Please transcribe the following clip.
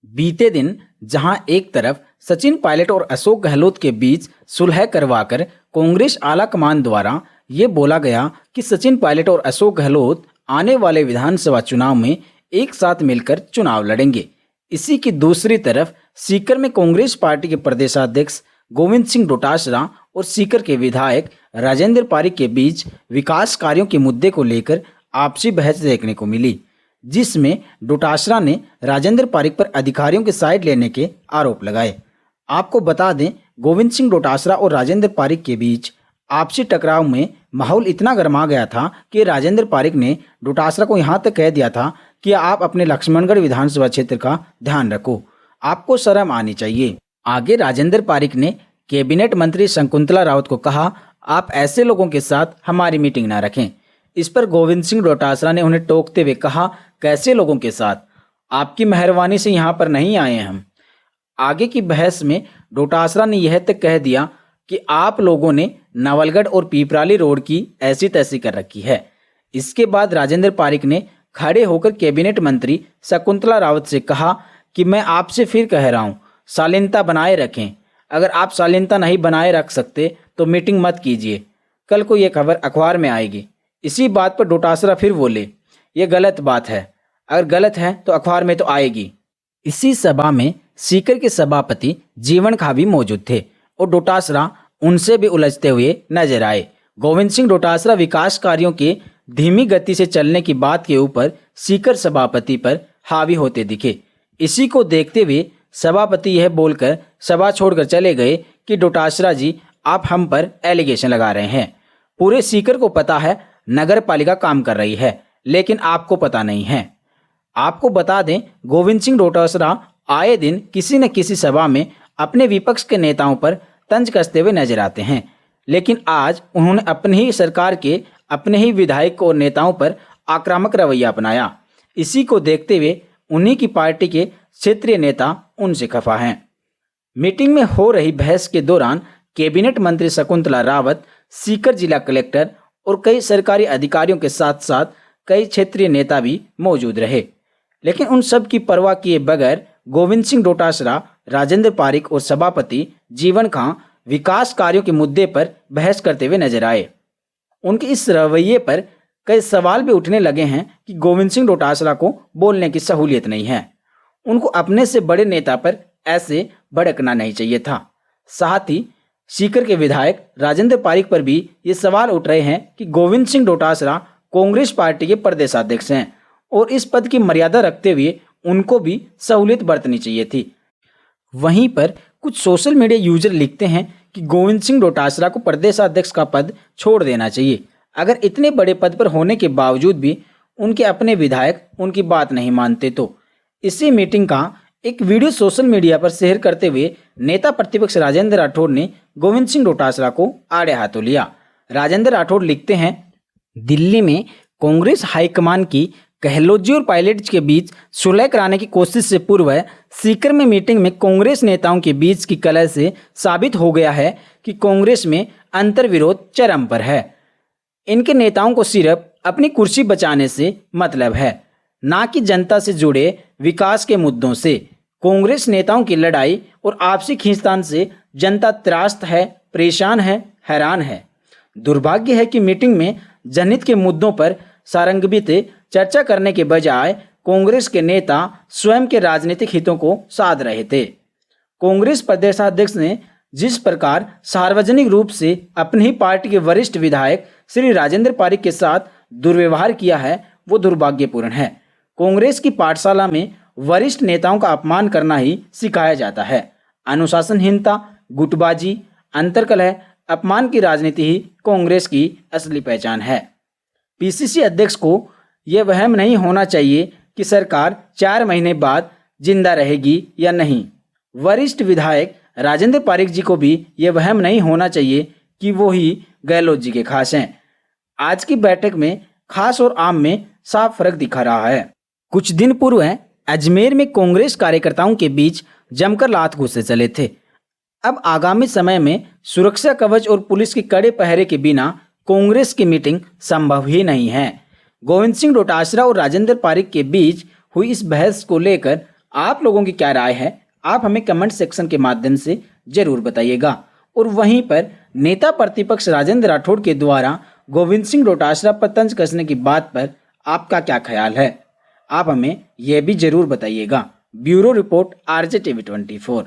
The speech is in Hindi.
बीते दिन जहां एक तरफ सचिन पायलट और अशोक गहलोत के बीच सुलह करवाकर कांग्रेस आला कमान द्वारा ये बोला गया कि सचिन पायलट और अशोक गहलोत आने वाले विधानसभा चुनाव में एक साथ मिलकर चुनाव लड़ेंगे, इसी की दूसरी तरफ सीकर में कांग्रेस पार्टी के प्रदेशाध्यक्ष गोविंद सिंह डोटासरा और सीकर के विधायक राजेंद्र पारिक के बीच विकास कार्यों के मुद्दे को लेकर आपसी बहस देखने को मिली, जिसमें डोटासरा ने राजेंद्र पारिक पर अधिकारियों की साइड लेने के आरोप लगाए। आपको बता दें, गोविंद सिंह डोटासरा और राजेंद्र पारिक के बीच आपसी टकराव में माहौल इतना गर्मा गया था कि राजेंद्र पारिक ने डोटासरा को यहां तक कह दिया था कि आप अपने लक्ष्मणगढ़ विधानसभा क्षेत्र का ध्यान रखो, आपको शर्म आनी चाहिए। आगे राजेंद्र पारिक ने कैबिनेट मंत्री शकुंतला रावत को कहा, आप ऐसे लोगों के साथ हमारी मीटिंग ना रखें। इस पर गोविंद सिंह डोटासरा ने उन्हें टोकते हुए कहा, कैसे लोगों के साथ, आपकी मेहरबानी से यहाँ पर नहीं आए हम। आगे की बहस में डोटासरा ने यह तक कह दिया कि आप लोगों ने नवलगढ़ और पीपराली रोड की ऐसी तैसी कर रखी है। इसके बाद राजेंद्र पारिक ने खड़े होकर कैबिनेट मंत्री शकुंतला रावत से कहा कि मैं आपसे फिर कह रहा हूँ, शालीनता बनाए रखें। अगर आप शालीनता नहीं बनाए रख सकते तो मीटिंग मत कीजिए, कल को ये खबर अखबार में आएगी। इसी बात पर डोटासरा फिर बोले, ये गलत बात है, अगर गलत है तो अखबार में तो आएगी। इसी सभा में सीकर के सभापति जीवन खा भी मौजूद थे और डोटासरा उनसे भी उलझते हुए नजर आए। गोविंद सिंह डोटासरा विकास कार्यों के धीमी गति से चलने की बात के ऊपर सीकर सभापति पर हावी होते दिखे। इसी को देखते हुए सभापति यह बोलकर सभा छोड़कर चले गए कि डोटासरा जी, आप हम पर एलिगेशन लगा रहे हैं। पूरे सीकर को पता है नगर पालिका काम कर रही है, लेकिन आपको पता नहीं है। आपको बता दें, गोविंद सिंह डोटासरा आए दिन किसी न किसी सभा में अपने विपक्ष के नेताओं पर तंज कसते हुए नजर आते हैं, लेकिन आज उन्होंने अपनी ही सरकार के अपने ही विधायक और नेताओं पर आक्रामक रवैया अपनाया। इसी को देखते हुए उन्हीं की पार्टी के क्षेत्रीय नेता उनसे खफा हैं। मीटिंग में हो रही बहस के दौरान कैबिनेट मंत्री शकुंतला रावत, सीकर जिला कलेक्टर और कई सरकारी अधिकारियों के साथ साथ कई क्षेत्रीय नेता भी मौजूद रहे, लेकिन उन सब की परवाह किए बगैर गोविंद सिंह डोटासरा, राजेंद्र पारिक और सभापति जीवन खां विकास कार्यों के मुद्दे पर बहस करते हुए नजर आए। उनके इस रवैये पर कई सवाल भी उठने लगे हैं कि गोविंद सिंह डोटासरा को बोलने की सहूलियत नहीं है, उनको अपने से बड़े नेता पर ऐसे भड़कना नहीं चाहिए था। साथ ही सीकर के विधायक राजेंद्र पारिक पर भी ये सवाल उठ रहे हैं कि गोविंद सिंह डोटासरा कांग्रेस पार्टी के प्रदेशाध्यक्ष हैं और इस पद की मर्यादा रखते हुए उनको भी सहूलियत बरतनी चाहिए थी। वहीं पर कुछ सोशल मीडिया यूजर लिखते हैं कि गोविंद सिंह डोटासरा को प्रदेशाध्यक्ष का पद छोड़ देना चाहिए, अगर इतने बड़े पद पर होने के बावजूद भी उनके अपने विधायक उनकी बात नहीं मानते तो। इसी मीटिंग का एक वीडियो सोशल मीडिया पर शेयर करते हुए नेता प्रतिपक्ष राजेंद्र राठौड़ ने गोविंद सिंह डोटासरा को आड़े हाथों लिया। राजेंद्र राठौड़ लिखते हैं, दिल्ली में कांग्रेस हाईकमान की गहलोत जी और पायलट के बीच सुलह कराने की कोशिश से पूर्व सीकर में मीटिंग में कांग्रेस नेताओं के बीच की कलह से साबित हो गया है कि कांग्रेस में अंतर्विरोध चरम पर है। इनके नेताओं को सिर्फ अपनी कुर्सी बचाने से मतलब है, ना कि जनता से जुड़े विकास के मुद्दों से। कांग्रेस नेताओं की लड़ाई और आपसी खींचतान से जनता त्रास्त है, परेशान है, हैरान है। दुर्भाग्य है कि मीटिंग में जनहित के मुद्दों पर सारंगीत चर्चा करने के बजाय कांग्रेस के नेता स्वयं के राजनीतिक हितों को साध रहे थे। कांग्रेस प्रदेशाध्यक्ष ने जिस प्रकार सार्वजनिक रूप से अपनी ही पार्टी के वरिष्ठ विधायक श्री राजेंद्र पारिक के साथ दुर्व्यवहार किया है, वो दुर्भाग्यपूर्ण है। कांग्रेस की पाठशाला में वरिष्ठ नेताओं का अपमान करना ही सिखाया जाता है। अनुशासनहीनता, गुटबाजी, अंतर्कलह, अपमान की राजनीति ही कांग्रेस की असली पहचान है। पीसीसी अध्यक्ष को यह वहम नहीं होना चाहिए कि सरकार 4 महीने बाद जिंदा रहेगी या नहीं। वरिष्ठ विधायक राजेंद्र पारिक जी को भी यह वहम नहीं होना चाहिए कि वो ही गहलोत जी के खास हैं। आज की बैठक में खास और आम में साफ फर्क दिखा रहा है। कुछ दिन पूर्व अजमेर में कांग्रेस कार्यकर्ताओं के बीच जमकर लात घुसे चले थे। अब आगामी समय में सुरक्षा कवच और पुलिस के कड़े पहरे के बिना कांग्रेस की मीटिंग संभव ही नहीं है। गोविंद सिंह डोटासरा और राजेंद्र पारिक के बीच हुई इस बहस को लेकर आप लोगों की क्या राय है, आप हमें कमेंट सेक्शन के माध्यम से जरूर बताइएगा। और वहीं पर नेता प्रतिपक्ष राजेंद्र राठौड़ के द्वारा गोविंद सिंह डोटासरा पर तंज कसने की बात पर आपका क्या ख्याल है, आप हमें यह भी जरूर बताइएगा। Bureau report, RJ TV 24।